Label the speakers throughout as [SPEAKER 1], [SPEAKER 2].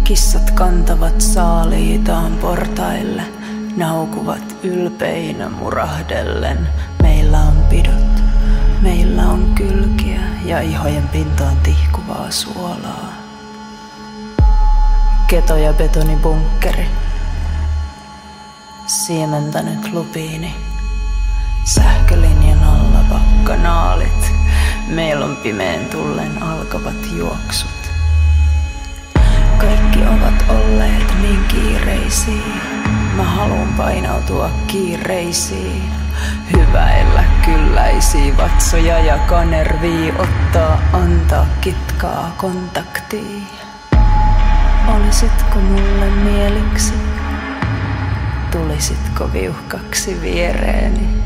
[SPEAKER 1] Kissat kantavat saaliitaan portaille, naukuvat ylpeinä murahdellen. Meillä on pidot, meillä on kylkiä ja ihojen pintaan tihkuvaa suolaa. Keto- ja betonibunkkeri, siementänyt lupiini. Sähkölinjan alla vakkanaalit, meillä on pimeän tullen alkavat juoksut. Kaikki ovat olleet niin kiireisiä, mä haluun painautua kiireisiin. Hyväillä kylläisiä vatsoja ja kanervii, ottaa, antaa, kitkaa kontaktia. Olisitko mulle mieliksi? Tulisitko viuhkaksi viereeni?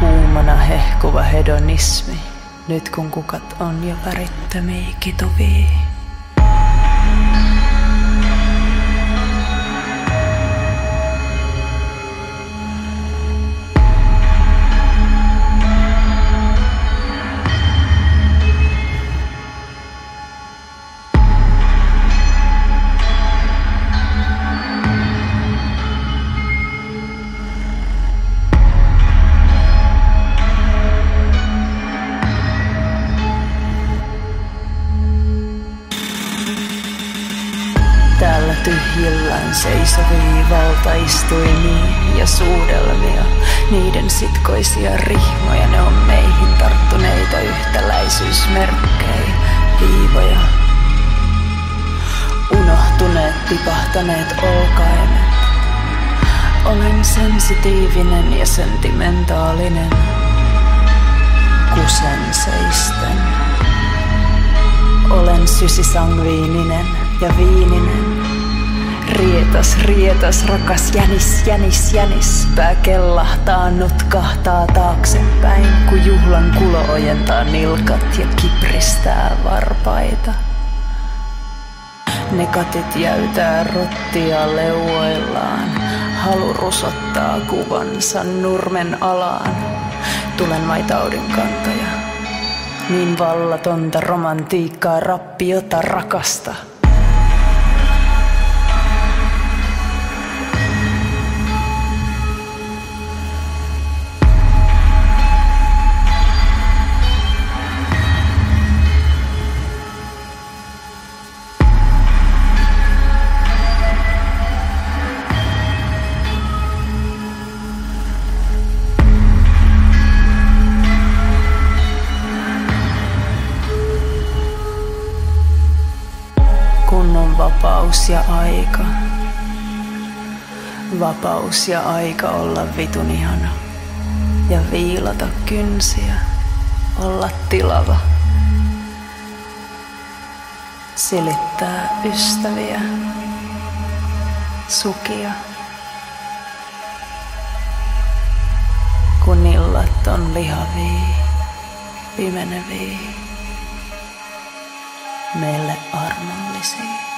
[SPEAKER 1] Kuumana hehkuva hedonismi, nyt kun kukat on jo värittömiä kituvia. Täällä tyhjillään seisovia valtaistuimia ja suudelmia, niiden sitkoisia rihmoja, ne on meihin tarttuneita yhtäläisyysmerkkejä, viivoja. Unohtuneet, tipahtaneet olkaimet. Olen sensitiivinen ja sentimentaalinen, kusen seisten. Olen sysisangviininen ja viininen. Rietas, rietas, rakas jänis, jänis, jänis. Pää kellahtaa, notkahtaa taaksepäin, kun juhlan kulo ojentaa nilkat ja kipristää varpaita. Nekatit jäytää rottia leuoillaan, halu rusottaa kuvansa nurmen alaan. Tulen vai taudinkantaja, niin vallatonta romantiikkaa, rappiota, rakasta. Kun on vapaus ja aika. Vapaus ja aika olla vitun ihana. Ja viilata kynsiä. Olla tilava. Silittää ystäviä. Sukia. Kun illat on lihavia. Pimenevii, meille armollisia.